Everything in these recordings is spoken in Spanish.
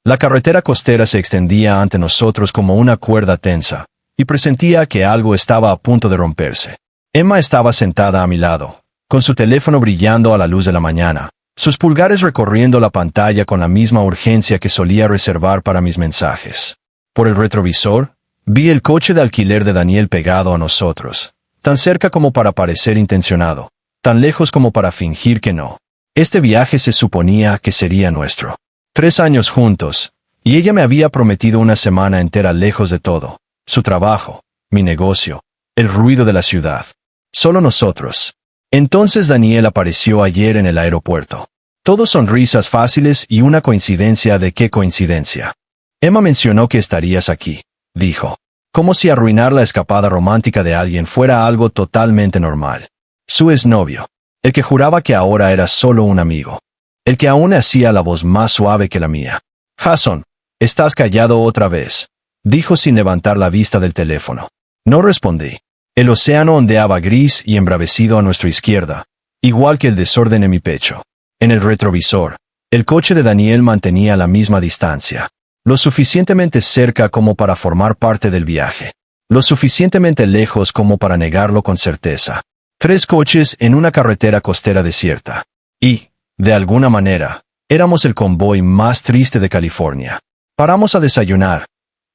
La carretera costera se extendía ante nosotros como una cuerda tensa, y presentía que algo estaba a punto de romperse. Emma estaba sentada a mi lado, con su teléfono brillando a la luz de la mañana, sus pulgares recorriendo la pantalla con la misma urgencia que solía reservar para mis mensajes. Por el retrovisor, vi el coche de alquiler de Daniel pegado a nosotros, tan cerca como para parecer intencionado, tan lejos como para fingir que no. Este viaje se suponía que sería nuestro. 3 años juntos, y ella me había prometido una semana entera lejos de todo, su trabajo, mi negocio, el ruido de la ciudad. Solo nosotros. Entonces Daniel apareció ayer en el aeropuerto. Todo sonrisas fáciles y una coincidencia de qué coincidencia. Emma mencionó que estarías aquí, dijo, como si arruinar la escapada romántica de alguien fuera algo totalmente normal. Su exnovio, el que juraba que ahora era solo un amigo, el que aún hacía la voz más suave que la mía. Jason, estás callado otra vez, dijo sin levantar la vista del teléfono. No respondí. El océano ondeaba gris y embravecido a nuestra izquierda, igual que el desorden en mi pecho. En el retrovisor, el coche de Daniel mantenía la misma distancia, lo suficientemente cerca como para formar parte del viaje, lo suficientemente lejos como para negarlo con certeza. 3 coches en una carretera costera desierta. Y, de alguna manera, éramos el convoy más triste de California. Paramos a desayunar.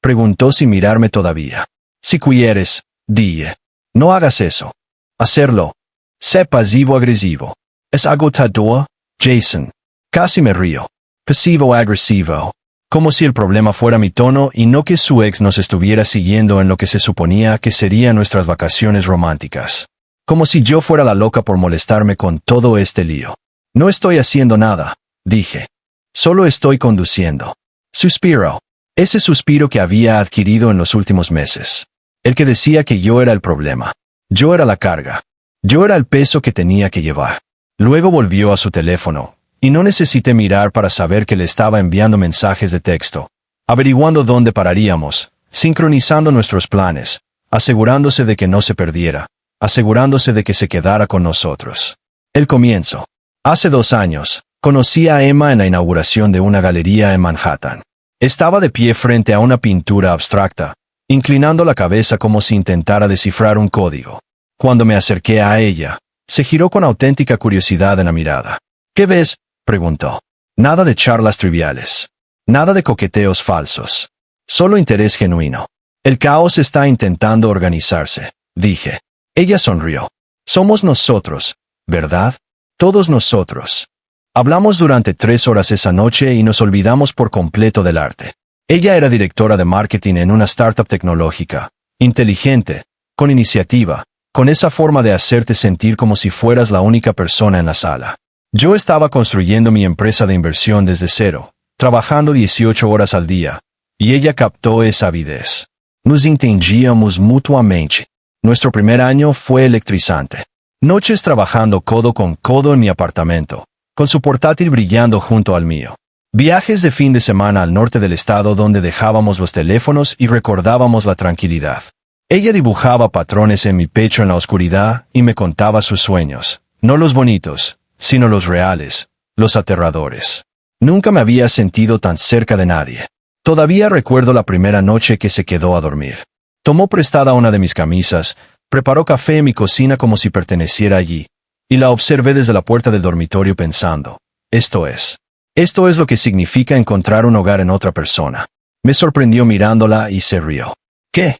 Preguntó sin mirarme todavía. Si quieres, dije. No hagas eso. Hacerlo. Sé pasivo-agresivo. Es agotador, Jason. Casi me río. Pasivo-agresivo. Como si el problema fuera mi tono y no que su ex nos estuviera siguiendo en lo que se suponía que serían nuestras vacaciones románticas. Como si yo fuera la loca por molestarme con todo este lío. No estoy haciendo nada, dije. Solo estoy conduciendo. Suspiro. Ese suspiro que había adquirido en los últimos meses. El que decía que yo era el problema. Yo era la carga. Yo era el peso que tenía que llevar. Luego volvió a su teléfono, y no necesité mirar para saber que le estaba enviando mensajes de texto, averiguando dónde pararíamos, sincronizando nuestros planes, asegurándose de que no se perdiera, asegurándose de que se quedara con nosotros. El comienzo. Hace 2 años, conocí a Emma en la inauguración de una galería en Manhattan. Estaba de pie frente a una pintura abstracta, inclinando la cabeza como si intentara descifrar un código. Cuando me acerqué a ella, se giró con auténtica curiosidad en la mirada. ¿Qué ves?, preguntó. Nada de charlas triviales. Nada de coqueteos falsos. Solo interés genuino. El caos está intentando organizarse, dije. Ella sonrió. Somos nosotros, ¿verdad? Todos nosotros. Hablamos durante 3 horas esa noche y nos olvidamos por completo del arte. Ella era directora de marketing en una startup tecnológica, inteligente, con iniciativa, con esa forma de hacerte sentir como si fueras la única persona en la sala. Yo estaba construyendo mi empresa de inversión desde cero, trabajando 18 horas al día, y ella captó esa avidez. Nos entendíamos mutuamente. Nuestro primer año fue electrizante. Noches trabajando codo con codo en mi apartamento, con su portátil brillando junto al mío. Viajes de fin de semana al norte del estado donde dejábamos los teléfonos y recordábamos la tranquilidad. Ella dibujaba patrones en mi pecho en la oscuridad y me contaba sus sueños, no los bonitos, sino los reales, los aterradores. Nunca me había sentido tan cerca de nadie. Todavía recuerdo la primera noche que se quedó a dormir. Tomó prestada una de mis camisas, preparó café en mi cocina como si perteneciera allí, y la observé desde la puerta del dormitorio pensando, esto es lo que significa encontrar un hogar en otra persona. Me sorprendió mirándola y se rió. ¿Qué?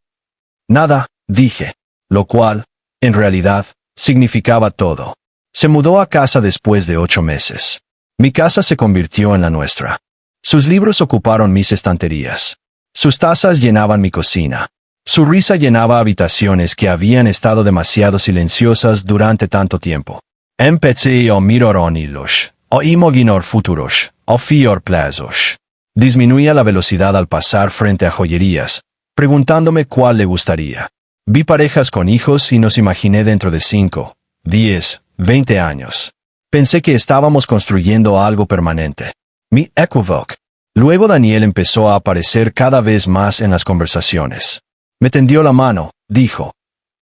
Nada, dije, lo cual, en realidad, significaba todo. Se mudó a casa después de 8 meses. Mi casa se convirtió en la nuestra. Sus libros ocuparon mis estanterías. Sus tazas llenaban mi cocina. Su risa llenaba habitaciones que habían estado demasiado silenciosas durante tanto tiempo. Empecé a mirar hilos, a imaginar futuros, a fiar plazos. Disminuía la velocidad al pasar frente a joyerías, preguntándome cuál le gustaría. Vi parejas con hijos y nos imaginé dentro de 5, 10, 20 años. Pensé que estábamos construyendo algo permanente. Mi equivoco. Luego Daniel empezó a aparecer cada vez más en las conversaciones. Me tendió la mano, dijo.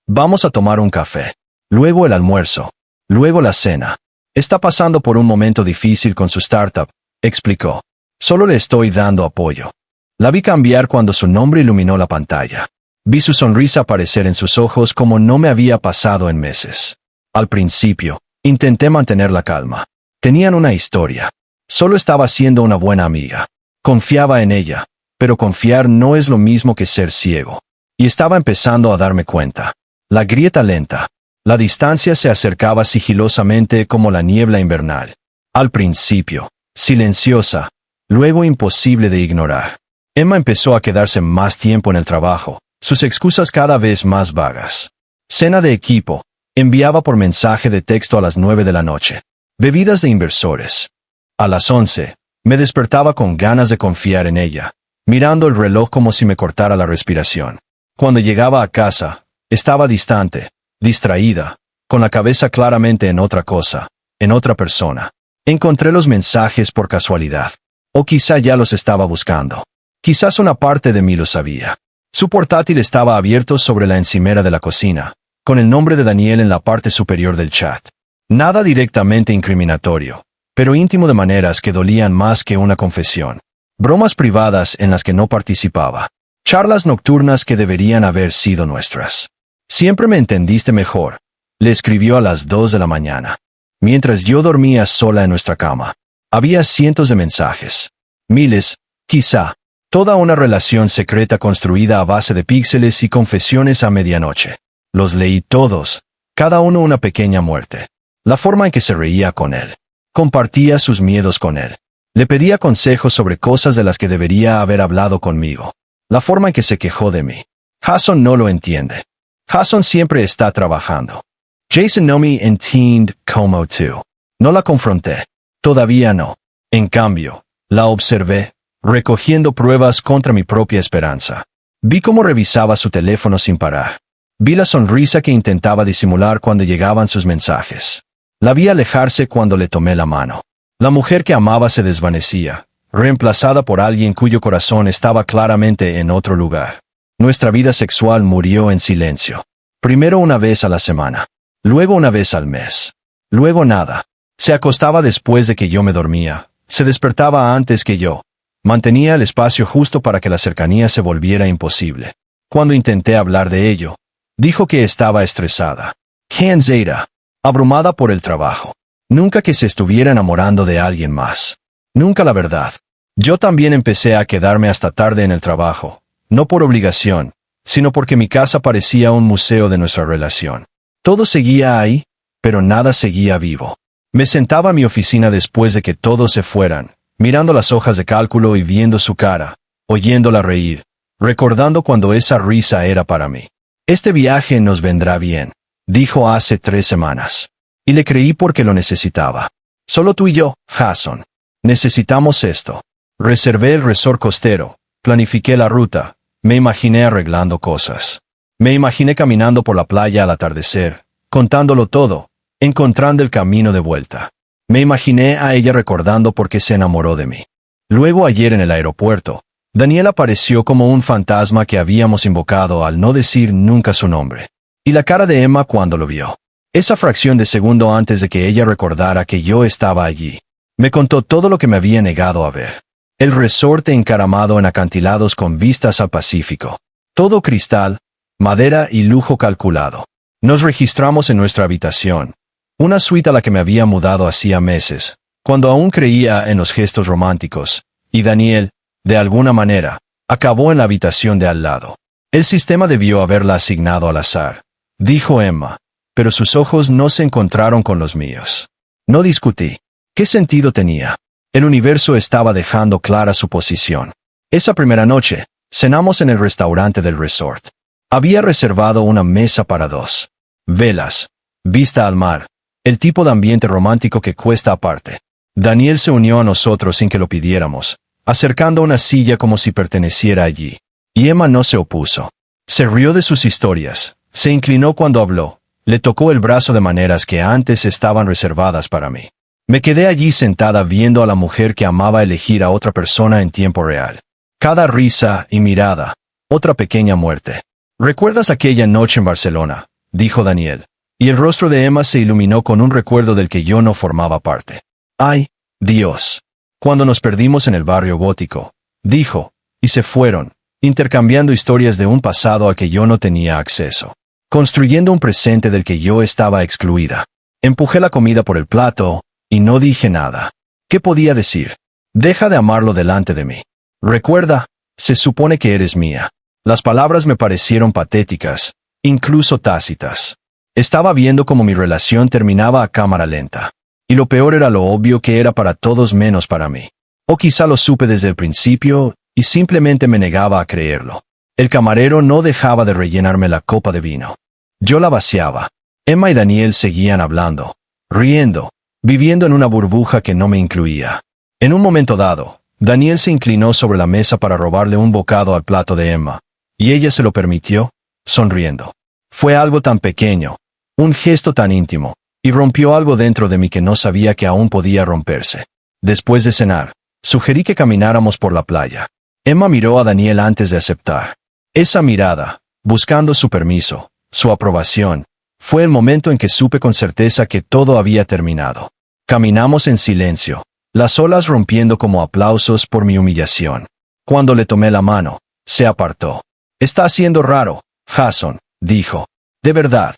Vamos a tomar un café. Luego el almuerzo. Luego la cena. Está pasando por un momento difícil con su startup, explicó. Solo le estoy dando apoyo. La vi cambiar cuando su nombre iluminó la pantalla. Vi su sonrisa aparecer en sus ojos como no me había pasado en meses. Al principio, intenté mantener la calma. Tenían una historia. Solo estaba siendo una buena amiga. Confiaba en ella, pero confiar no es lo mismo que ser ciego. Y estaba empezando a darme cuenta. La grieta lenta. La distancia se acercaba sigilosamente como la niebla invernal. Al principio, silenciosa, luego imposible de ignorar. Emma empezó a quedarse más tiempo en el trabajo, sus excusas cada vez más vagas. Cena de equipo, enviaba por mensaje de texto a las 9 de la noche. Bebidas de inversores. A las 11, me despertaba con ganas de confiar en ella, mirando el reloj como si me cortara la respiración. Cuando llegaba a casa, estaba distante, distraída, con la cabeza claramente en otra cosa, en otra persona. Encontré los mensajes por casualidad. O quizá ya los estaba buscando. Quizás una parte de mí lo sabía. Su portátil estaba abierto sobre la encimera de la cocina, con el nombre de Daniel en la parte superior del chat. Nada directamente incriminatorio, pero íntimo de maneras que dolían más que una confesión. Bromas privadas en las que no participaba. Charlas nocturnas que deberían haber sido nuestras. Siempre me entendiste mejor, le escribió a las 2 de la mañana. Mientras yo dormía sola en nuestra cama. Había cientos de mensajes. Miles, quizá. Toda una relación secreta construida a base de píxeles y confesiones a medianoche. Los leí todos, cada uno una pequeña muerte. La forma en que se reía con él. Compartía sus miedos con él. Le pedía consejos sobre cosas de las que debería haber hablado conmigo. La forma en que se quejó de mí. Jason no lo entiende. Jason siempre está trabajando. Jason no me entiende como tú. No la confronté. Todavía no. En cambio, la observé, recogiendo pruebas contra mi propia esperanza. Vi cómo revisaba su teléfono sin parar. Vi la sonrisa que intentaba disimular cuando llegaban sus mensajes. La vi alejarse cuando le tomé la mano. La mujer que amaba se desvanecía, reemplazada por alguien cuyo corazón estaba claramente en otro lugar. Nuestra vida sexual murió en silencio. Primero una vez a la semana. Luego una vez al mes. Luego nada. Se acostaba después de que yo me dormía. Se despertaba antes que yo. Mantenía el espacio justo para que la cercanía se volviera imposible. Cuando intenté hablar de ello, dijo que estaba estresada. Cansada. Abrumada por el trabajo. Nunca que se estuviera enamorando de alguien más. Nunca la verdad. Yo también empecé a quedarme hasta tarde en el trabajo. No por obligación, sino porque mi casa parecía un museo de nuestra relación. Todo seguía ahí, pero nada seguía vivo. Me sentaba en mi oficina después de que todos se fueran, mirando las hojas de cálculo y viendo su cara, oyéndola reír, recordando cuando esa risa era para mí. Este viaje nos vendrá bien, dijo hace 3 semanas. Y le creí porque lo necesitaba. Solo tú y yo, Jason. Necesitamos esto. Reservé el resort costero, planifiqué la ruta, me imaginé arreglando cosas. Me imaginé caminando por la playa al atardecer, contándolo todo, encontrando el camino de vuelta. Me imaginé a ella recordando por qué se enamoró de mí. Luego ayer en el aeropuerto, Daniel apareció como un fantasma que habíamos invocado al no decir nunca su nombre. Y la cara de Emma cuando lo vio. Esa fracción de segundo antes de que ella recordara que yo estaba allí. Me contó todo lo que me había negado a ver. El resorte encaramado en acantilados con vistas al Pacífico. Todo cristal, madera y lujo calculado. Nos registramos en nuestra habitación. Una suite a la que me había mudado hacía meses, cuando aún creía en los gestos románticos, y Daniel, de alguna manera, acabó en la habitación de al lado. El sistema debió haberla asignado al azar, dijo Emma, pero sus ojos no se encontraron con los míos. No discutí. ¿Qué sentido tenía? El universo estaba dejando clara su posición. Esa primera noche, cenamos en el restaurante del resort. Había reservado una mesa para 2. Velas, vista al mar, el tipo de ambiente romántico que cuesta aparte. Daniel se unió a nosotros sin que lo pidiéramos, acercando una silla como si perteneciera allí. Y Emma no se opuso. Se rió de sus historias, se inclinó cuando habló, le tocó el brazo de maneras que antes estaban reservadas para mí. Me quedé allí sentada viendo a la mujer que amaba elegir a otra persona en tiempo real. Cada risa y mirada, otra pequeña muerte. ¿Recuerdas aquella noche en Barcelona?, dijo Daniel. Y el rostro de Emma se iluminó con un recuerdo del que yo no formaba parte. ¡Ay, Dios! Cuando nos perdimos en el barrio gótico, dijo, y se fueron, intercambiando historias de un pasado a que yo no tenía acceso, construyendo un presente del que yo estaba excluida. Empujé la comida por el plato, y no dije nada. ¿Qué podía decir? Deja de amarlo delante de mí. Recuerda, se supone que eres mía. Las palabras me parecieron patéticas, incluso tácitas. Estaba viendo cómo mi relación terminaba a cámara lenta. Y lo peor era lo obvio que era para todos menos para mí. O quizá lo supe desde el principio, y simplemente me negaba a creerlo. El camarero no dejaba de rellenarme la copa de vino. Yo la vaciaba. Emma y Daniel seguían hablando, riendo, viviendo en una burbuja que no me incluía. En un momento dado, Daniel se inclinó sobre la mesa para robarle un bocado al plato de Emma, y ella se lo permitió, sonriendo. Fue algo tan pequeño, un gesto tan íntimo, y rompió algo dentro de mí que no sabía que aún podía romperse. Después de cenar, sugerí que camináramos por la playa. Emma miró a Daniel antes de aceptar. Esa mirada, buscando su permiso, su aprobación, fue el momento en que supe con certeza que todo había terminado. Caminamos en silencio, las olas rompiendo como aplausos por mi humillación. Cuando le tomé la mano, se apartó. «Está haciendo raro, Jason», dijo. «De verdad».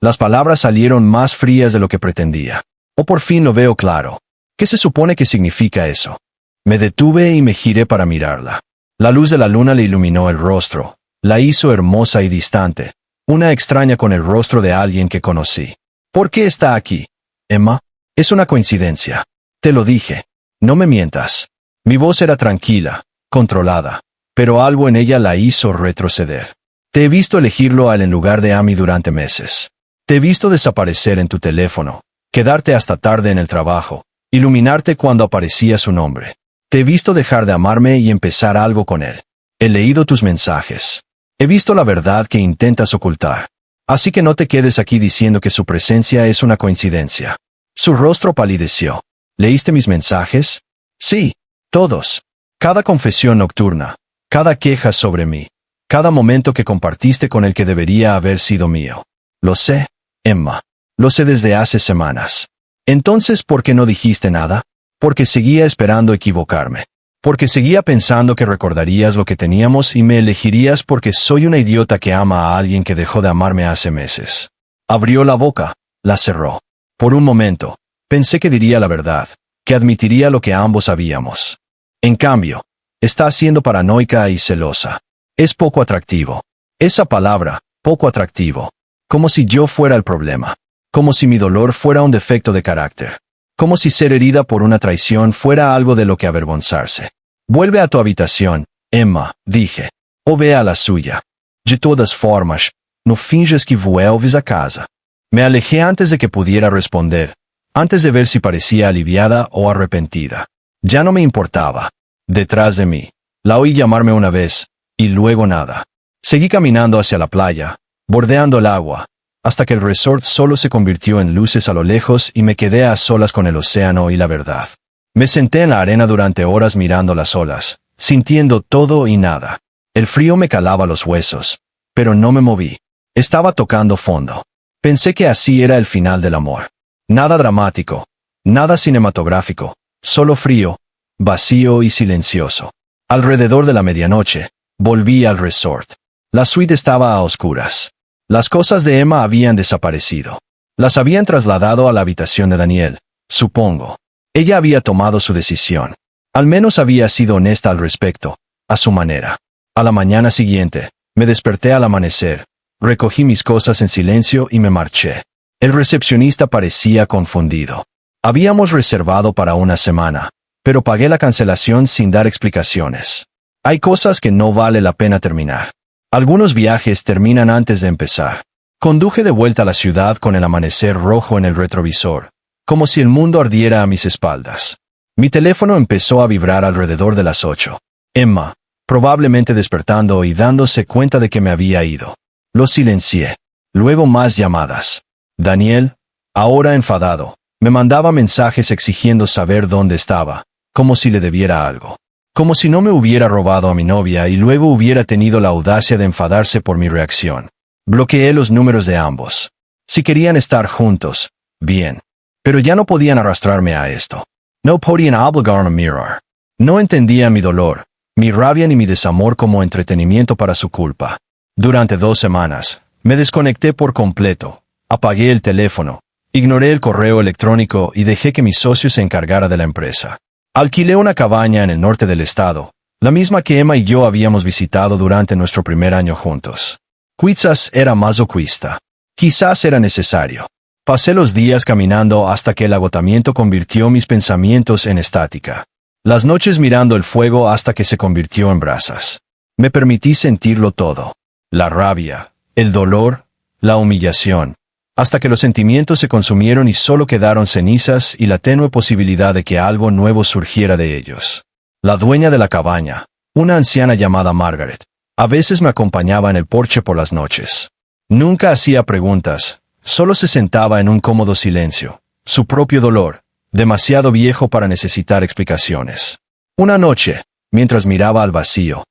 Las palabras salieron más frías de lo que pretendía. «Oh, por fin lo veo claro. ¿Qué se supone que significa eso?» Me detuve y me giré para mirarla. La luz de la luna le iluminó el rostro, la hizo hermosa y distante, una extraña con el rostro de alguien que conocí. «¿Por qué está aquí, Emma?» «Es una coincidencia. Te lo dije. No me mientas». Mi voz era tranquila, controlada, pero algo en ella la hizo retroceder. «Te he visto elegirlo a él en lugar de a mí durante meses. Te he visto desaparecer en tu teléfono, quedarte hasta tarde en el trabajo, iluminarte cuando aparecía su nombre. Te he visto dejar de amarme y empezar algo con él. He leído tus mensajes. He visto la verdad que intentas ocultar. Así que no te quedes aquí diciendo que su presencia es una coincidencia». Su rostro palideció. «¿Leíste mis mensajes?» «Sí, todos. Cada confesión nocturna, cada queja sobre mí, cada momento que compartiste con el que debería haber sido mío. Lo sé, Emma. Lo sé desde hace semanas. Entonces, ¿por qué no dijiste nada?» «Porque seguía esperando equivocarme. Porque seguía pensando que recordarías lo que teníamos y me elegirías porque soy una idiota que ama a alguien que dejó de amarme hace meses». Abrió la boca, la cerró. Por un momento, pensé que diría la verdad, que admitiría lo que ambos sabíamos. En cambio, está siendo paranoica y celosa. Es poco atractivo. Esa palabra, poco atractivo. Como si yo fuera el problema. Como si mi dolor fuera un defecto de carácter. Como si ser herida por una traición fuera algo de lo que avergonzarse. «Vuelve a tu habitación, Emma», dije. «O ve a la suya. De todas formas, no finges que vuelves a casa». Me alejé antes de que pudiera responder, antes de ver si parecía aliviada o arrepentida. Ya no me importaba. Detrás de mí, la oí llamarme una vez, y luego nada. Seguí caminando hacia la playa, bordeando el agua, hasta que el resort solo se convirtió en luces a lo lejos y me quedé a solas con el océano y la verdad. Me senté en la arena durante horas mirando las olas, sintiendo todo y nada. El frío me calaba los huesos, pero no me moví. Estaba tocando fondo. Pensé que así era el final del amor. Nada dramático, nada cinematográfico, solo frío, vacío y silencioso. Alrededor de la medianoche, volví al resort. La suite estaba a oscuras. Las cosas de Emma habían desaparecido. Las habían trasladado a la habitación de Daniel, supongo. Ella había tomado su decisión. Al menos había sido honesta al respecto, a su manera. A la mañana siguiente, me desperté al amanecer. Recogí mis cosas en silencio y me marché. El recepcionista parecía confundido. Habíamos reservado para una semana, pero pagué la cancelación sin dar explicaciones. Hay cosas que no vale la pena terminar. Algunos viajes terminan antes de empezar. Conduje de vuelta a la ciudad con el amanecer rojo en el retrovisor, como si el mundo ardiera a mis espaldas. Mi teléfono empezó a vibrar alrededor de las 8. Emma, probablemente despertando y dándose cuenta de que me había ido. Lo silencié. Luego más llamadas. Daniel, ahora enfadado, me mandaba mensajes exigiendo saber dónde estaba, como si le debiera algo. Como si no me hubiera robado a mi novia y luego hubiera tenido la audacia de enfadarse por mi reacción. Bloqueé los números de ambos. Si querían estar juntos, bien. Pero ya no podían arrastrarme a esto. No podían obligarme a mirar. No entendía mi dolor, mi rabia ni mi desamor como entretenimiento para su culpa. Durante 2 semanas, me desconecté por completo, apagué el teléfono, ignoré el correo electrónico y dejé que mi socio se encargara de la empresa. Alquilé una cabaña en el norte del estado, la misma que Emma y yo habíamos visitado durante nuestro primer año juntos. Quizás era masoquista. Quizás era necesario. Pasé los días caminando hasta que el agotamiento convirtió mis pensamientos en estática. Las noches mirando el fuego hasta que se convirtió en brasas. Me permití sentirlo todo. La rabia, el dolor, la humillación, hasta que los sentimientos se consumieron y solo quedaron cenizas y la tenue posibilidad de que algo nuevo surgiera de ellos. La dueña de la cabaña, una anciana llamada Margaret, a veces me acompañaba en el porche por las noches. Nunca hacía preguntas, solo se sentaba en un cómodo silencio, su propio dolor, demasiado viejo para necesitar explicaciones. Una noche, mientras miraba al vacío,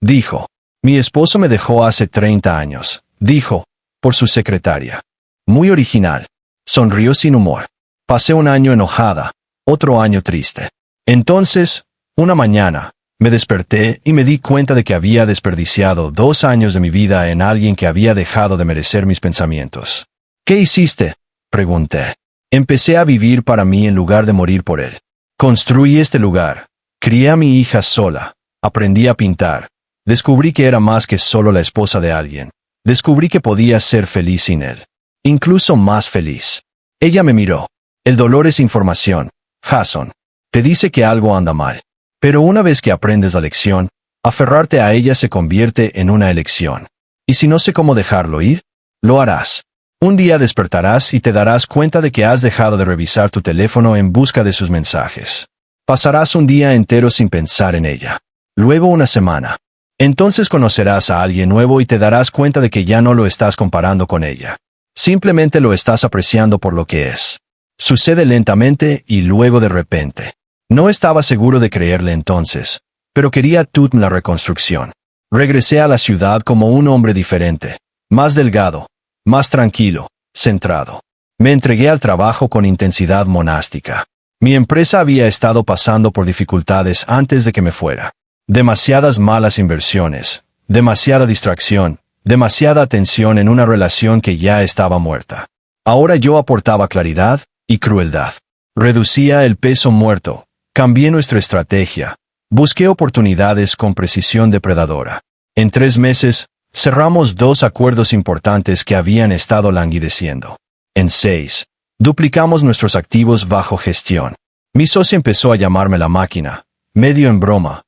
dijo: «Mi esposo me dejó hace 30 años», dijo, por su secretaria. Muy original. Sonrió sin humor. Pasé un año enojada, otro año triste. Entonces, una mañana, me desperté y me di cuenta de que había desperdiciado 2 años de mi vida en alguien que había dejado de merecer mis pensamientos. «¿Qué hiciste?», pregunté. «Empecé a vivir para mí en lugar de morir por él. Construí este lugar. Crié a mi hija sola. Aprendí a pintar. Descubrí que era más que solo la esposa de alguien. Descubrí que podía ser feliz sin él. Incluso más feliz». Ella me miró. «El dolor es información, Jason. Te dice que algo anda mal. Pero una vez que aprendes la lección, aferrarte a ella se convierte en una elección. Y si no sé cómo dejarlo ir, lo harás. Un día despertarás y te darás cuenta de que has dejado de revisar tu teléfono en busca de sus mensajes. Pasarás un día entero sin pensar en ella. Luego una semana. Entonces conocerás a alguien nuevo y te darás cuenta de que ya no lo estás comparando con ella. Simplemente lo estás apreciando por lo que es. Sucede lentamente y luego de repente. No estaba seguro de creerle entonces, pero quería la reconstrucción. Regresé a la ciudad como un hombre diferente, más delgado, más tranquilo, centrado. Me entregué al trabajo con intensidad monástica. Mi empresa había estado pasando por dificultades antes de que me fuera. Demasiadas malas inversiones, demasiada distracción, demasiada atención en una relación que ya estaba muerta. Ahora yo aportaba claridad y crueldad. Reducía el peso muerto. Cambié nuestra estrategia. Busqué oportunidades con precisión depredadora. En 3 meses, cerramos 2 acuerdos importantes que habían estado languideciendo. En 6, duplicamos nuestros activos bajo gestión. Mi socio empezó a llamarme la máquina, medio en broma,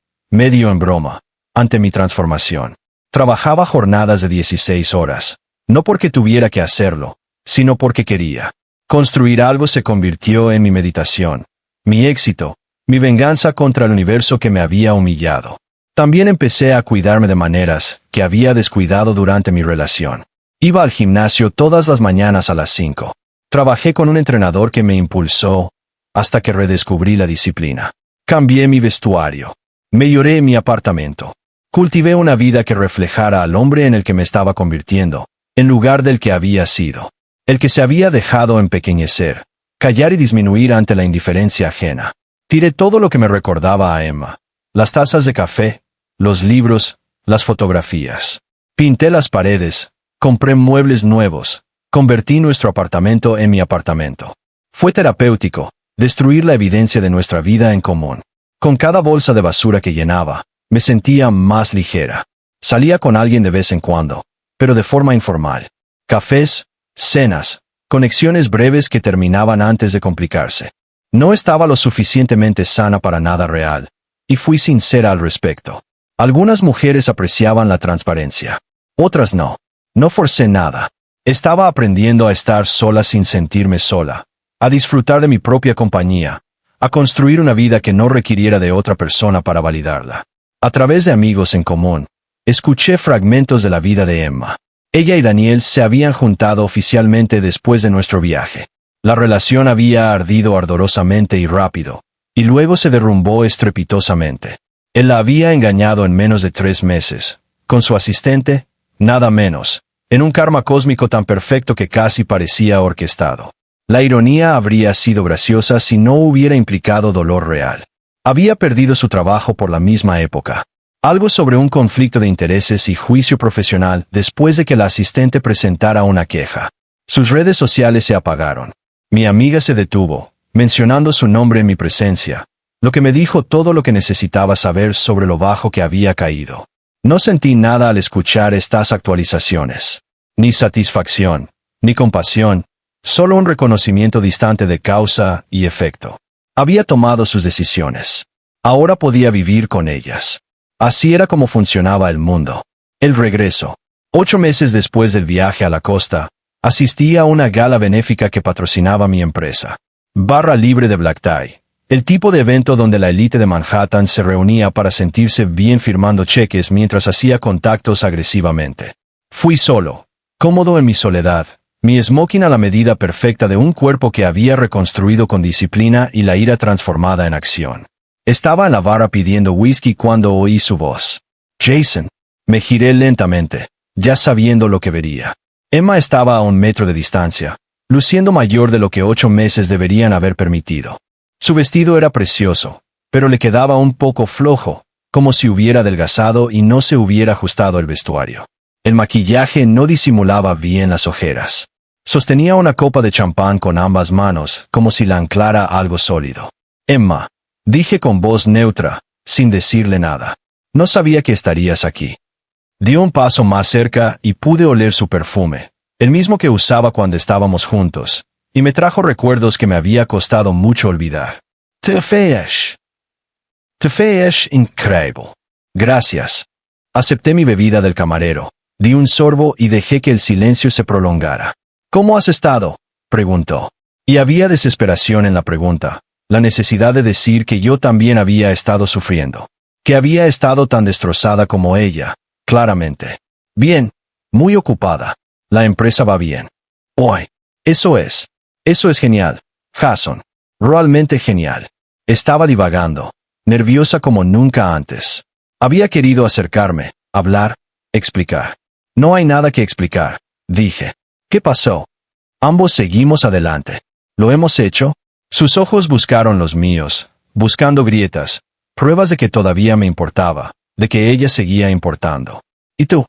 ante mi transformación. Trabajaba jornadas de 16 horas, no porque tuviera que hacerlo, sino porque quería. Construir algo se convirtió en mi meditación, mi éxito, mi venganza contra el universo que me había humillado. También empecé a cuidarme de maneras que había descuidado durante mi relación. Iba al gimnasio todas las mañanas a las 5. Trabajé con un entrenador que me impulsó hasta que redescubrí la disciplina. Cambié mi vestuario. Mejoré en mi apartamento. Cultivé una vida que reflejara al hombre en el que me estaba convirtiendo, en lugar del que había sido. El que se había dejado empequeñecer, callar y disminuir ante la indiferencia ajena. Tiré todo lo que me recordaba a Emma. Las tazas de café, los libros, las fotografías. Pinté las paredes, compré muebles nuevos, convertí nuestro apartamento en mi apartamento. Fue terapéutico, destruir la evidencia de nuestra vida en común. Con cada bolsa de basura que llenaba, me sentía más ligera. Salía con alguien de vez en cuando, pero de forma informal. Cafés, cenas, conexiones breves que terminaban antes de complicarse. No estaba lo suficientemente sana para nada real, y fui sincera al respecto. Algunas mujeres apreciaban la transparencia, otras no. No forcé nada. Estaba aprendiendo a estar sola sin sentirme sola, a disfrutar de mi propia compañía, a construir una vida que no requiriera de otra persona para validarla. A través de amigos en común, escuché fragmentos de la vida de Emma. Ella y Daniel se habían juntado oficialmente después de nuestro viaje. La relación había ardido ardorosamente y rápido, y luego se derrumbó estrepitosamente. Él la había engañado en menos de 3 meses, con su asistente, nada menos, en un karma cósmico tan perfecto que casi parecía orquestado. La ironía habría sido graciosa si no hubiera implicado dolor real. Había perdido su trabajo por la misma época. Algo sobre un conflicto de intereses y juicio profesional después de que la asistente presentara una queja. Sus redes sociales se apagaron. Mi amiga se detuvo, mencionando su nombre en mi presencia, lo que me dijo todo lo que necesitaba saber sobre lo bajo que había caído. No sentí nada al escuchar estas actualizaciones. Ni satisfacción, ni compasión, solo un reconocimiento distante de causa y efecto. Había tomado sus decisiones. Ahora podía vivir con ellas. Así era como funcionaba el mundo. El regreso. 8 meses después del viaje a la costa, asistí a una gala benéfica que patrocinaba mi empresa. Barra libre de black tie. El tipo de evento donde la élite de Manhattan se reunía para sentirse bien firmando cheques mientras hacía contactos agresivamente. Fui solo, cómodo en mi soledad, mi smoking a la medida perfecta de un cuerpo que había reconstruido con disciplina y la ira transformada en acción. Estaba en la barra pidiendo whisky cuando oí su voz. Jason. Me giré lentamente, ya sabiendo lo que vería. Emma estaba a 1 metro de distancia, luciendo mayor de lo que 8 meses deberían haber permitido. Su vestido era precioso, pero le quedaba un poco flojo, como si hubiera adelgazado y no se hubiera ajustado el vestuario. El maquillaje no disimulaba bien las ojeras. Sostenía una copa de champán con ambas manos, como si la anclara a algo sólido. Emma, dije con voz neutra, sin decirle nada. No sabía que estarías aquí. Dio un paso más cerca y pude oler su perfume, el mismo que usaba cuando estábamos juntos, y me trajo recuerdos que me había costado mucho olvidar. Te feies increíble. Gracias. Acepté mi bebida del camarero, di un sorbo y dejé que el silencio se prolongara. ¿Cómo has estado?, preguntó. Y había desesperación en la pregunta, la necesidad de decir que yo también había estado sufriendo, que había estado tan destrozada como ella, claramente. Bien, muy ocupada. La empresa va bien. Hoy. Eso es genial, Jason. Realmente genial. Estaba divagando, nerviosa como nunca antes. Había querido acercarme, hablar, explicar. No hay nada que explicar, dije. ¿Qué pasó? Ambos seguimos adelante. ¿Lo hemos hecho? Sus ojos buscaron los míos, buscando grietas, pruebas de que todavía me importaba, de que ella seguía importando. ¿Y tú?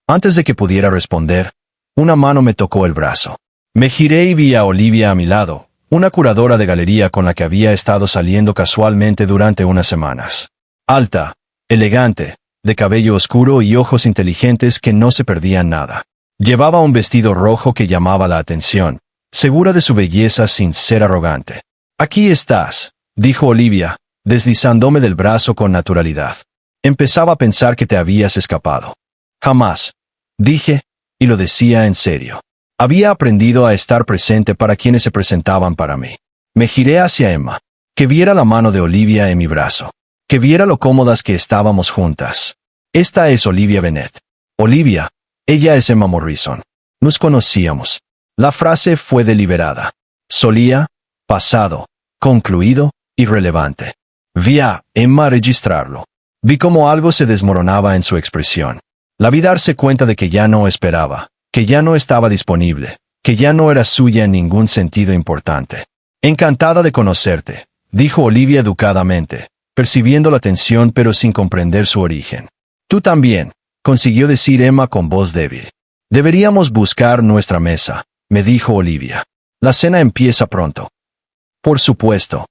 Antes de que pudiera responder, una mano me tocó el brazo. Me giré y vi a Olivia a mi lado, una curadora de galería con la que había estado saliendo casualmente durante unas semanas. Alta, elegante, de cabello oscuro y ojos inteligentes que no se perdían nada. Llevaba un vestido rojo que llamaba la atención, segura de su belleza sin ser arrogante. Aquí estás, dijo Olivia, deslizándome del brazo con naturalidad. Empezaba a pensar que te habías escapado. Jamás, dije, y lo decía en serio. Había aprendido a estar presente para quienes se presentaban para mí. Me giré hacia Emma, que viera la mano de Olivia en mi brazo, que viera lo cómodas que estábamos juntas. Esta es Olivia Bennett. Olivia, ella es Emma Morrison. Nos conocíamos. La frase fue deliberada. Solía, pasado, concluido, irrelevante. Vi a Emma registrarlo. Vi cómo algo se desmoronaba en su expresión. La vi darse cuenta de que ya no esperaba, que ya no estaba disponible, que ya no era suya en ningún sentido importante. Encantada de conocerte, dijo Olivia educadamente, percibiendo la tensión pero sin comprender su origen. Tú también, consiguió decir Emma con voz débil. Deberíamos buscar nuestra mesa, me dijo Olivia. La cena empieza pronto. Por supuesto.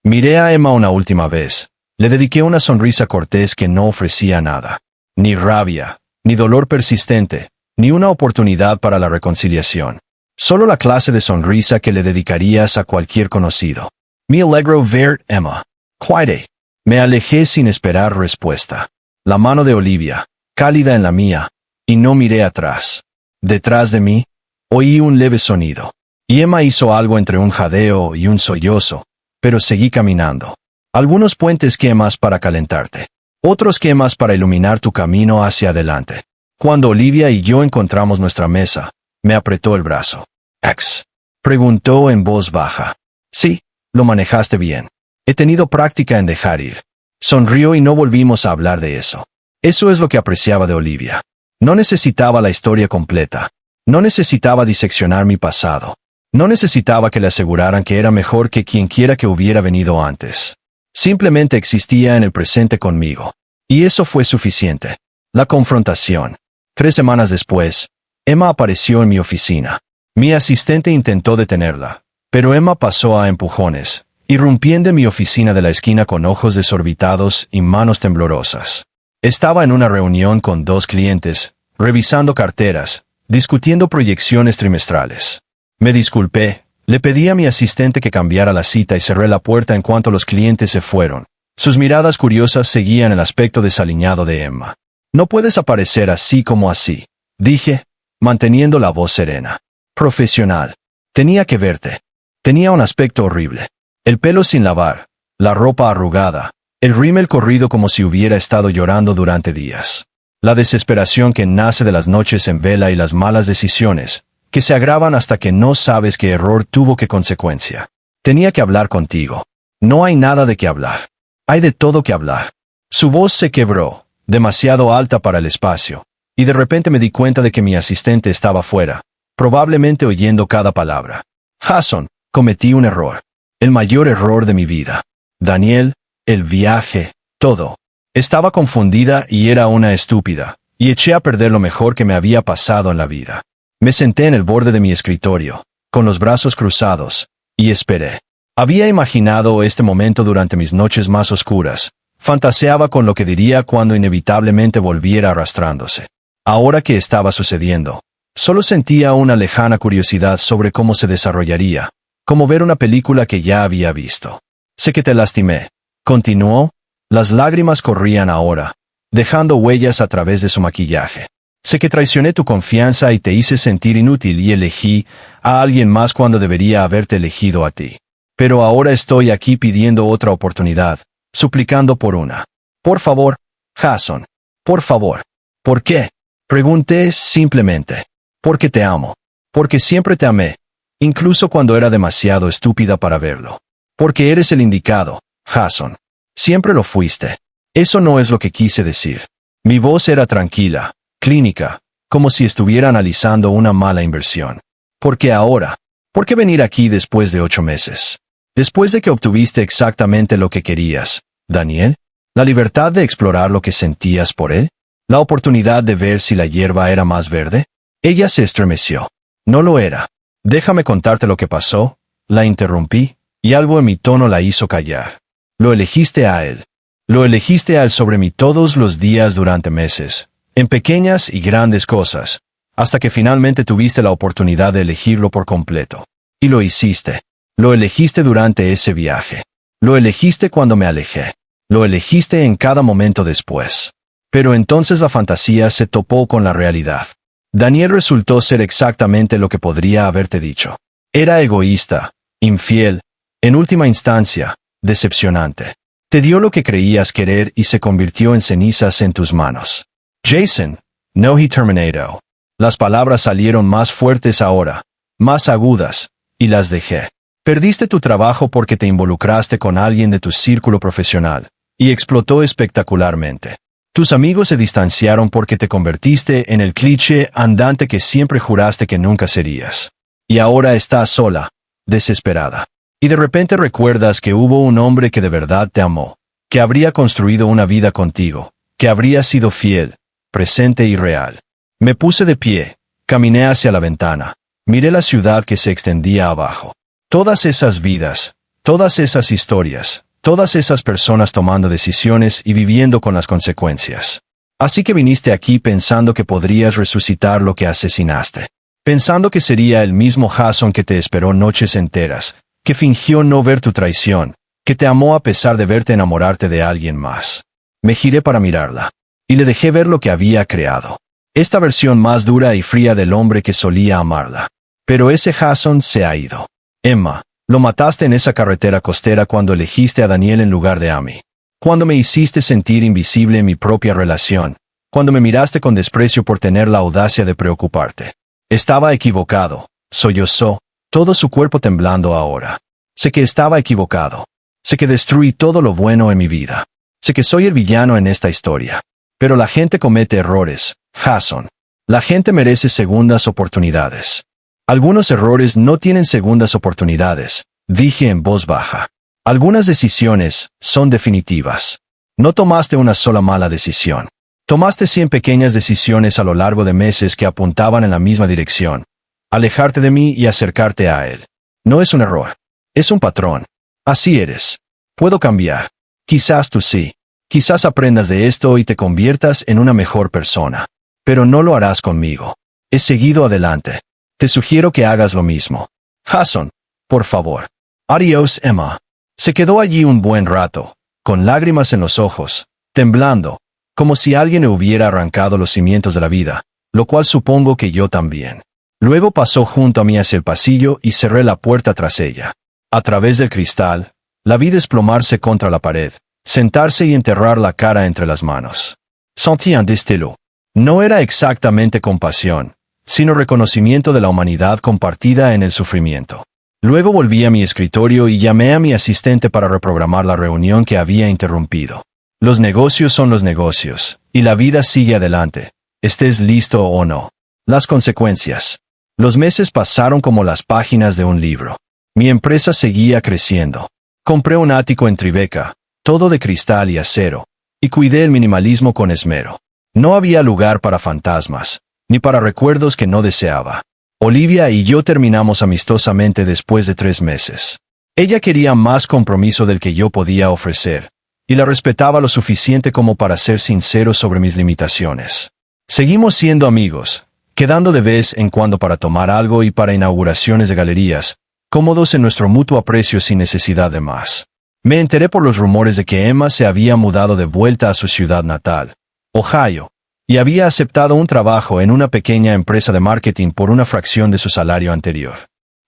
Miré a Emma una última vez. Le dediqué una sonrisa cortés que no ofrecía nada. Ni rabia, ni dolor persistente, ni una oportunidad para la reconciliación. Solo la clase de sonrisa que le dedicarías a cualquier conocido. Me alegro ver Emma. Quiete. Me alejé sin esperar respuesta. La mano de Olivia, cálida en la mía, y no miré atrás. Detrás de mí, oí un leve sonido. Y Emma hizo algo entre un jadeo y un sollozo, pero seguí caminando. Algunos puentes quemas para calentarte. Otros quemas para iluminar tu camino hacia adelante. Cuando Olivia y yo encontramos nuestra mesa, me apretó el brazo. «Ex», preguntó en voz baja. «Sí, lo manejaste bien. He tenido práctica en dejar ir». Sonrió y no volvimos a hablar de eso. Eso es lo que apreciaba de Olivia. No necesitaba la historia completa. No necesitaba diseccionar mi pasado. No necesitaba que le aseguraran que era mejor que quien quiera que hubiera venido antes. Simplemente existía en el presente conmigo. Y eso fue suficiente. La confrontación. 3 semanas después, Emma apareció en mi oficina. Mi asistente intentó detenerla, pero Emma pasó a empujones, irrumpiendo en mi oficina de la esquina con ojos desorbitados y manos temblorosas. Estaba en una reunión con 2 clientes, revisando carteras, discutiendo proyecciones trimestrales. Me disculpé, le pedí a mi asistente que cambiara la cita y cerré la puerta en cuanto los clientes se fueron. Sus miradas curiosas seguían el aspecto desaliñado de Emma. No puedes aparecer así como así, dije, manteniendo la voz serena. Profesional. Tenía que verte. Tenía un aspecto horrible. El pelo sin lavar, la ropa arrugada, el rímel corrido como si hubiera estado llorando durante días. La desesperación que nace de las noches en vela y las malas decisiones, que se agravan hasta que no sabes qué error tuvo qué consecuencia. Tenía que hablar contigo. No hay nada de qué hablar. Hay de todo que hablar. Su voz se quebró, demasiado alta para el espacio, y de repente me di cuenta de que mi asistente estaba fuera, probablemente oyendo cada palabra. Jason, cometí un error. El mayor error de mi vida. Daniel, el viaje, todo. Estaba confundida y era una estúpida, y eché a perder lo mejor que me había pasado en la vida. Me senté en el borde de mi escritorio, con los brazos cruzados, y esperé. Había imaginado este momento durante mis noches más oscuras. Fantaseaba con lo que diría cuando inevitablemente volviera arrastrándose. Ahora que estaba sucediendo, solo sentía una lejana curiosidad sobre cómo se desarrollaría, como ver una película que ya había visto. Sé que te lastimé. Continuó. Las lágrimas corrían ahora, dejando huellas a través de su maquillaje. Sé que traicioné tu confianza y te hice sentir inútil y elegí a alguien más cuando debería haberte elegido a ti. Pero ahora estoy aquí pidiendo otra oportunidad, suplicando por una. Por favor, Jason. Por favor. ¿Por qué? Pregunté simplemente. Porque te amo. Porque siempre te amé, incluso cuando era demasiado estúpida para verlo. Porque eres el indicado, Jason. Siempre lo fuiste. Eso no es lo que quise decir. Mi voz era tranquila, clínica, como si estuviera analizando una mala inversión. ¿Por qué ahora? ¿Por qué venir aquí después de 8 meses? Después de que obtuviste exactamente lo que querías, Daniel, la libertad de explorar lo que sentías por él, la oportunidad de ver si la hierba era más verde. Ella se estremeció. No lo era. Déjame contarte lo que pasó, la interrumpí, y algo en mi tono la hizo callar. Lo elegiste a él. Lo elegiste a él sobre mí todos los días durante meses, en pequeñas y grandes cosas, hasta que finalmente tuviste la oportunidad de elegirlo por completo. Y lo hiciste. Lo elegiste durante ese viaje. Lo elegiste cuando me alejé. Lo elegiste en cada momento después. Pero entonces la fantasía se topó con la realidad. Daniel resultó ser exactamente lo que podría haberte dicho. Era egoísta, infiel, en última instancia, decepcionante. Te dio lo que creías querer y se convirtió en cenizas en tus manos. Jason, no he terminado. Las palabras salieron más fuertes ahora, más agudas, y las dejé. Perdiste tu trabajo porque te involucraste con alguien de tu círculo profesional, y explotó espectacularmente. Tus amigos se distanciaron porque te convertiste en el cliché andante que siempre juraste que nunca serías. Y ahora estás sola, desesperada. Y de repente recuerdas que hubo un hombre que de verdad te amó, que habría construido una vida contigo, que habría sido fiel, presente y real. Me puse de pie, caminé hacia la ventana, miré la ciudad que se extendía abajo. Todas esas vidas, todas esas historias, todas esas personas tomando decisiones y viviendo con las consecuencias. Así que viniste aquí pensando que podrías resucitar lo que asesinaste. Pensando que sería el mismo Jason que te esperó noches enteras, que fingió no ver tu traición, que te amó a pesar de verte enamorarte de alguien más. Me giré para mirarla, y le dejé ver lo que había creado. Esta versión más dura y fría del hombre que solía amarla. Pero ese Jason se ha ido. Emma, lo mataste en esa carretera costera cuando elegiste a Daniel en lugar de a mí. Cuando me hiciste sentir invisible en mi propia relación. Cuando me miraste con desprecio por tener la audacia de preocuparte. Estaba equivocado, sollozó, todo su cuerpo temblando ahora. Sé que estaba equivocado. Sé que destruí todo lo bueno en mi vida. Sé que soy el villano en esta historia. Pero la gente comete errores, Jason. La gente merece segundas oportunidades. Algunos errores no tienen segundas oportunidades, dije en voz baja. Algunas decisiones son definitivas. No tomaste una sola mala decisión. Tomaste 100 pequeñas decisiones a lo largo de meses que apuntaban en la misma dirección. Alejarte de mí y acercarte a él. No es un error. Es un patrón. Así eres. Puedo cambiar. Quizás tú sí. Quizás aprendas de esto y te conviertas en una mejor persona. Pero no lo harás conmigo. He seguido adelante. Te sugiero que hagas lo mismo. Jason, por favor. Adiós, Emma. Se quedó allí un buen rato, con lágrimas en los ojos, temblando, como si alguien le hubiera arrancado los cimientos de la vida, lo cual supongo que yo también. Luego pasó junto a mí hacia el pasillo y cerré la puerta tras ella. A través del cristal, la vi desplomarse contra la pared, sentarse y enterrar la cara entre las manos. Sentí un destello. No era exactamente compasión, sino reconocimiento de la humanidad compartida en el sufrimiento. Luego volví a mi escritorio y llamé a mi asistente para reprogramar la reunión que había interrumpido. Los negocios son los negocios, y la vida sigue adelante, estés listo o no. Las consecuencias. Los meses pasaron como las páginas de un libro. Mi empresa seguía creciendo. Compré un ático en Tribeca, todo de cristal y acero, y cuidé el minimalismo con esmero. No había lugar para fantasmas, ni para recuerdos que no deseaba. Olivia y yo terminamos amistosamente después de 3 meses. Ella quería más compromiso del que yo podía ofrecer, y la respetaba lo suficiente como para ser sincero sobre mis limitaciones. Seguimos siendo amigos, quedando de vez en cuando para tomar algo y para inauguraciones de galerías, cómodos en nuestro mutuo aprecio sin necesidad de más. Me enteré por los rumores de que Emma se había mudado de vuelta a su ciudad natal, Ohio, y había aceptado un trabajo en una pequeña empresa de marketing por una fracción de su salario anterior.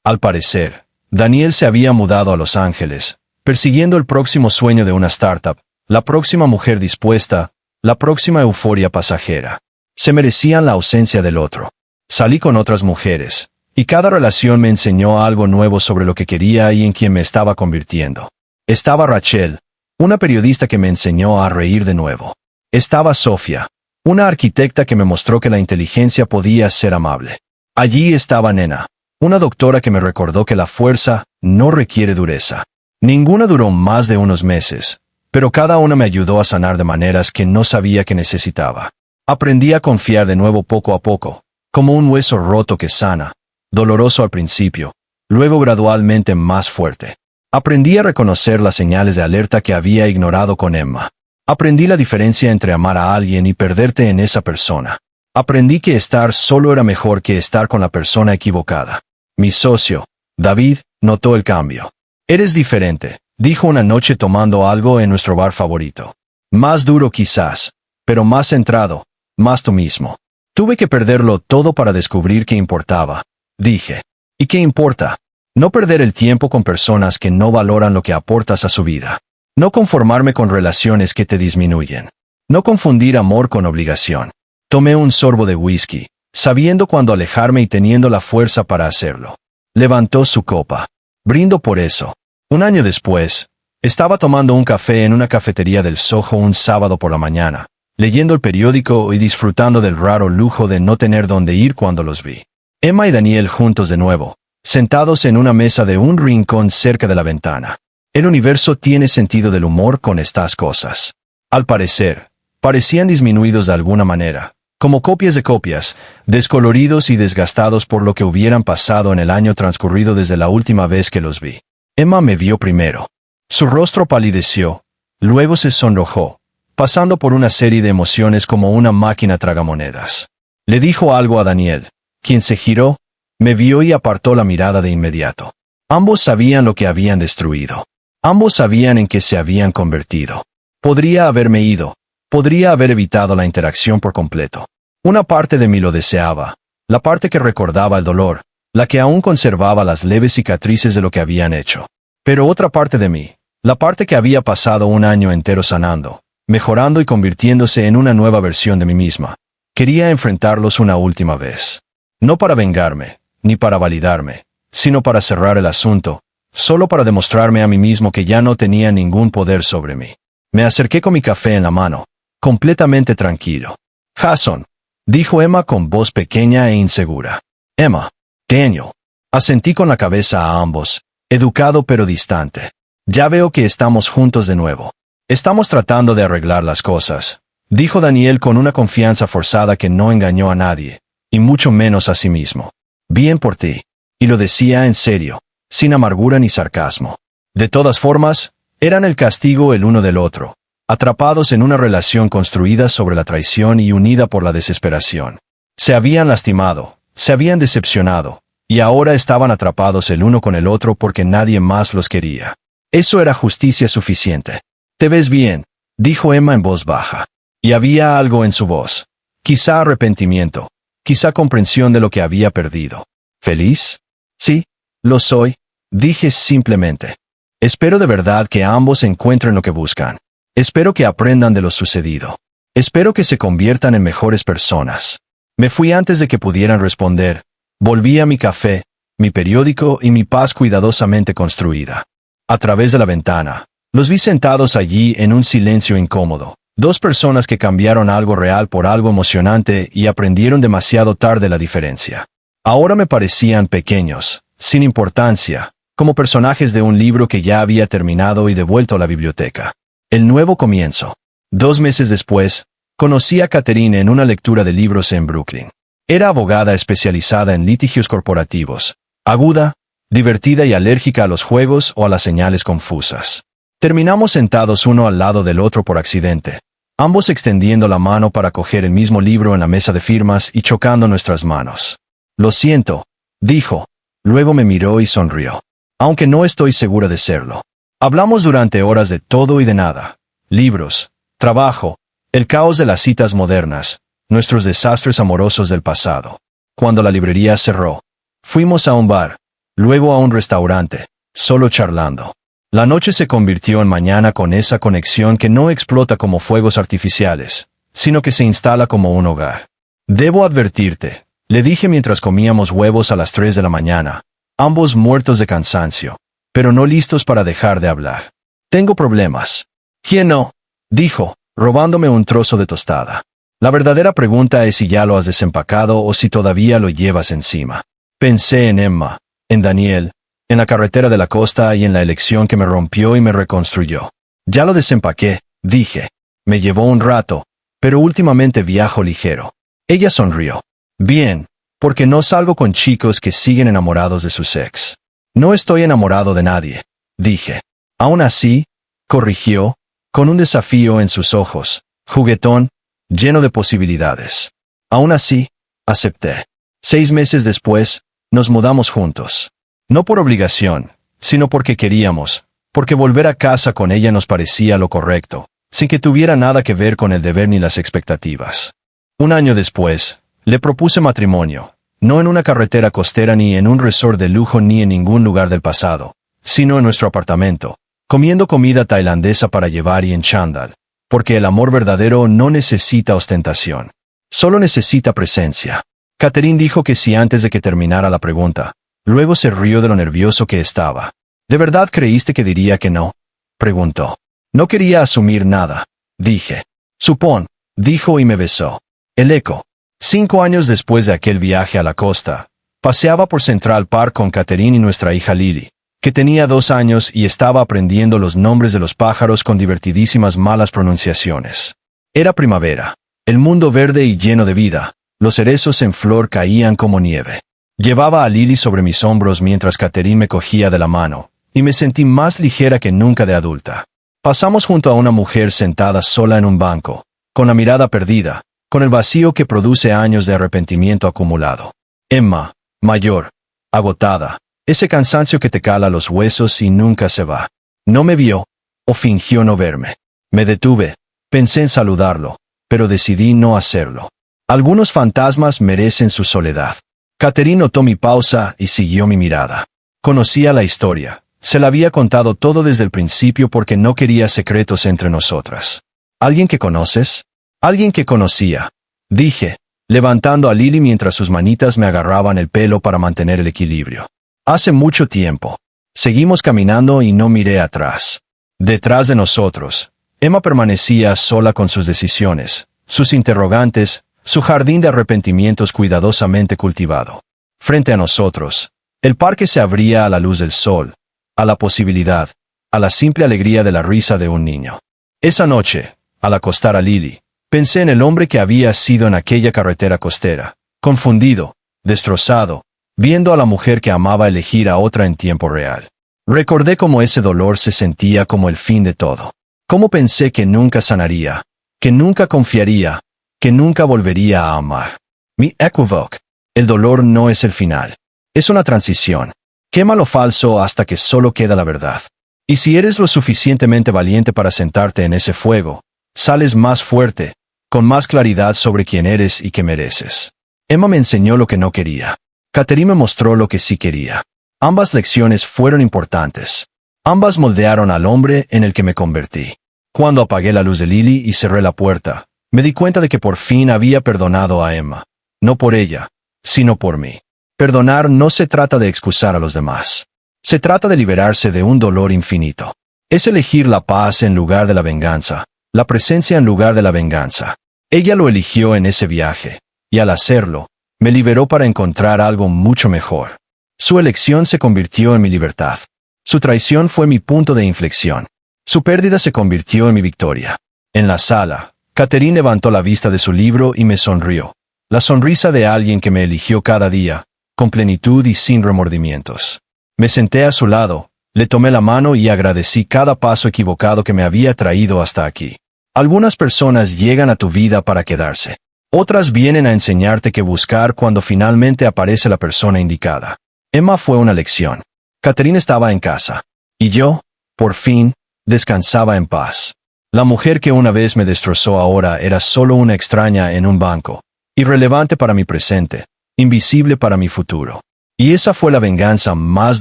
Al parecer, Daniel se había mudado a Los Ángeles, persiguiendo el próximo sueño de una startup, la próxima mujer dispuesta, la próxima euforia pasajera. Se merecían la ausencia del otro. Salí con otras mujeres, y cada relación me enseñó algo nuevo sobre lo que quería y en quien me estaba convirtiendo. Estaba Rachel, una periodista que me enseñó a reír de nuevo. Estaba Sofía, una arquitecta que me mostró que la inteligencia podía ser amable. Allí estaba Nena, una doctora que me recordó que la fuerza no requiere dureza. Ninguna duró más de unos meses, pero cada una me ayudó a sanar de maneras que no sabía que necesitaba. Aprendí a confiar de nuevo poco a poco, como un hueso roto que sana, doloroso al principio, luego gradualmente más fuerte. Aprendí a reconocer las señales de alerta que había ignorado con Emma. Aprendí la diferencia entre amar a alguien y perderte en esa persona. Aprendí que estar solo era mejor que estar con la persona equivocada. Mi socio, David, notó el cambio. Eres diferente, dijo una noche tomando algo en nuestro bar favorito. Más duro quizás, pero más centrado, más tú mismo. Tuve que perderlo todo para descubrir qué importaba. Dije, ¿y qué importa? No perder el tiempo con personas que no valoran lo que aportas a su vida. No conformarme con relaciones que te disminuyen. No confundir amor con obligación. Tomé un sorbo de whisky, sabiendo cuándo alejarme y teniendo la fuerza para hacerlo. Levantó su copa. Brindo por eso. Un año después, estaba tomando un café en una cafetería del Soho un sábado por la mañana, leyendo el periódico y disfrutando del raro lujo de no tener dónde ir cuando los vi. Emma y Daniel juntos de nuevo, sentados en una mesa de un rincón cerca de la ventana. El universo tiene sentido del humor con estas cosas. Al parecer, parecían disminuidos de alguna manera, como copias de copias, descoloridos y desgastados por lo que hubieran pasado en el año transcurrido desde la última vez que los vi. Emma me vio primero. Su rostro palideció, luego se sonrojó, pasando por una serie de emociones como una máquina tragamonedas. Le dijo algo a Daniel, quien se giró, me vio y apartó la mirada de inmediato. Ambos sabían lo que habían destruido. Ambos sabían en qué se habían convertido. Podría haberme ido. Podría haber evitado la interacción por completo. Una parte de mí lo deseaba, la parte que recordaba el dolor, la que aún conservaba las leves cicatrices de lo que habían hecho. Pero otra parte de mí, la parte que había pasado un año entero sanando, mejorando y convirtiéndose en una nueva versión de mí misma, quería enfrentarlos una última vez. No para vengarme, ni para validarme, sino para cerrar el asunto, solo para demostrarme a mí mismo que ya no tenía ningún poder sobre mí. Me acerqué con mi café en la mano, completamente tranquilo. Jason, dijo Emma con voz pequeña e insegura. Emma, Daniel. Asentí con la cabeza a ambos, educado pero distante. Ya veo que estamos juntos de nuevo. Estamos tratando de arreglar las cosas, dijo Daniel con una confianza forzada que no engañó a nadie, y mucho menos a sí mismo. Bien por ti. Y lo decía en serio, sin amargura ni sarcasmo. De todas formas, eran el castigo el uno del otro, atrapados en una relación construida sobre la traición y unida por la desesperación. Se habían lastimado, se habían decepcionado, y ahora estaban atrapados el uno con el otro porque nadie más los quería. Eso era justicia suficiente. «Te ves bien», dijo Emma en voz baja. Y había algo en su voz. Quizá arrepentimiento, quizá comprensión de lo que había perdido. «¿Feliz?» «Sí, lo soy», dije simplemente. «Espero de verdad que ambos encuentren lo que buscan. Espero que aprendan de lo sucedido. Espero que se conviertan en mejores personas». Me fui antes de que pudieran responder. Volví a mi café, mi periódico y mi paz cuidadosamente construida. A través de la ventana, los vi sentados allí en un silencio incómodo. Dos personas que cambiaron algo real por algo emocionante y aprendieron demasiado tarde la diferencia. Ahora me parecían pequeños, sin importancia, como personajes de un libro que ya había terminado y devuelto a la biblioteca. El nuevo comienzo. 2 meses después, conocí a Catherine en una lectura de libros en Brooklyn. Era abogada especializada en litigios corporativos, aguda, divertida y alérgica a los juegos o a las señales confusas. Terminamos sentados uno al lado del otro por accidente, ambos extendiendo la mano para coger el mismo libro en la mesa de firmas y chocando nuestras manos. «Lo siento», dijo. Luego me miró y sonrió. «Aunque no estoy segura de serlo». Hablamos durante horas de todo y de nada. Libros, trabajo, el caos de las citas modernas, nuestros desastres amorosos del pasado. Cuando la librería cerró, fuimos a un bar, luego a un restaurante, solo charlando. La noche se convirtió en mañana con esa conexión que no explota como fuegos artificiales, sino que se instala como un hogar. «Debo advertirte», le dije mientras comíamos huevos a las 3 de la mañana, ambos muertos de cansancio, pero no listos para dejar de hablar. «Tengo problemas». «¿Quién no?», dijo, robándome un trozo de tostada. «La verdadera pregunta es si ya lo has desempacado o si todavía lo llevas encima». Pensé en Emma, en Daniel, en la carretera de la costa y en la elección que me rompió y me reconstruyó. «Ya lo desempaqué», dije. «Me llevó un rato, pero últimamente viajo ligero». Ella sonrió. «Bien, porque no salgo con chicos que siguen enamorados de sus ex». «No estoy enamorado de nadie», dije. «Aún así», corrigió, con un desafío en sus ojos, juguetón, lleno de posibilidades. «Aún así», acepté. 6 meses después, nos mudamos juntos. No por obligación, sino porque queríamos, porque volver a casa con ella nos parecía lo correcto, sin que tuviera nada que ver con el deber ni las expectativas. 1 año después, le propuse matrimonio, no en una carretera costera ni en un resort de lujo ni en ningún lugar del pasado, sino en nuestro apartamento, comiendo comida tailandesa para llevar y en chándal, porque el amor verdadero no necesita ostentación, solo necesita presencia. Catherine dijo que sí antes de que terminara la pregunta. Luego se rió de lo nervioso que estaba. «¿De verdad creíste que diría que no?», preguntó. «No quería asumir nada», dije. «Supón», dijo y me besó. El eco. 5 años después de aquel viaje a la costa, paseaba por Central Park con Catherine y nuestra hija Lily, que tenía 2 años y estaba aprendiendo los nombres de los pájaros con divertidísimas malas pronunciaciones. Era primavera, el mundo verde y lleno de vida, los cerezos en flor caían como nieve. Llevaba a Lily sobre mis hombros mientras Catherine me cogía de la mano, y me sentí más ligera que nunca de adulta. Pasamos junto a una mujer sentada sola en un banco, con la mirada perdida, con el vacío que produce años de arrepentimiento acumulado. Emma, mayor, agotada, ese cansancio que te cala los huesos y nunca se va. No me vio, o fingió no verme. Me detuve, pensé en saludarlo, pero decidí no hacerlo. Algunos fantasmas merecen su soledad. Catherine notó mi pausa y siguió mi mirada. Conocía la historia. Se la había contado todo desde el principio porque no quería secretos entre nosotras. ¿Alguien que conoces? Alguien que conocía, dije, levantando a Lily mientras sus manitas me agarraban el pelo para mantener el equilibrio. Hace mucho tiempo. Seguimos caminando y no miré atrás. Detrás de nosotros, Emma permanecía sola con sus decisiones, sus interrogantes, su jardín de arrepentimientos cuidadosamente cultivado. Frente a nosotros, el parque se abría a la luz del sol, a la posibilidad, a la simple alegría de la risa de un niño. Esa noche, al acostar a Lily, pensé en el hombre que había sido en aquella carretera costera, confundido, destrozado, viendo a la mujer que amaba elegir a otra en tiempo real. Recordé cómo ese dolor se sentía como el fin de todo. Cómo pensé que nunca sanaría, que nunca confiaría, que nunca volvería a amar. Mi equivoco. El dolor no es el final. Es una transición. Quema lo falso hasta que solo queda la verdad. Y si eres lo suficientemente valiente para sentarte en ese fuego, sales más fuerte, con más claridad sobre quién eres y qué mereces. Emma me enseñó lo que no quería. Catherine me mostró lo que sí quería. Ambas lecciones fueron importantes. Ambas moldearon al hombre en el que me convertí. Cuando apagué la luz de Lily y cerré la puerta, me di cuenta de que por fin había perdonado a Emma. No por ella, sino por mí. Perdonar no se trata de excusar a los demás. Se trata de liberarse de un dolor infinito. Es elegir la paz en lugar de la venganza, la presencia en lugar de la venganza. Ella lo eligió en ese viaje, y al hacerlo, me liberó para encontrar algo mucho mejor. Su elección se convirtió en mi libertad. Su traición fue mi punto de inflexión. Su pérdida se convirtió en mi victoria. En la sala, Catherine levantó la vista de su libro y me sonrió. La sonrisa de alguien que me eligió cada día, con plenitud y sin remordimientos. Me senté a su lado, le tomé la mano y agradecí cada paso equivocado que me había traído hasta aquí. Algunas personas llegan a tu vida para quedarse. Otras vienen a enseñarte qué buscar cuando finalmente aparece la persona indicada. Emma fue una lección. Catherine estaba en casa. Y yo, por fin, descansaba en paz. La mujer que una vez me destrozó ahora era solo una extraña en un banco, irrelevante para mi presente, invisible para mi futuro. Y esa fue la venganza más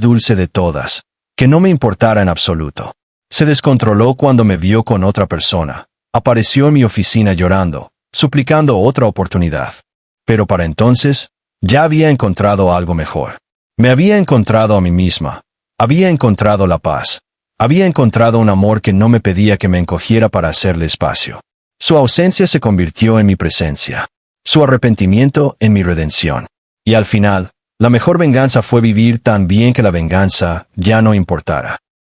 dulce de todas, que no me importara en absoluto. Se descontroló cuando me vio con otra persona. Apareció en mi oficina llorando, suplicando otra oportunidad. Pero para entonces, ya había encontrado algo mejor. Me había encontrado a mí misma. Había encontrado la paz. Había encontrado un amor que no me pedía que me encogiera para hacerle espacio. Su ausencia se convirtió en mi presencia. Su arrepentimiento en mi redención. Y al final, la mejor venganza fue vivir tan bien que la venganza ya no importara.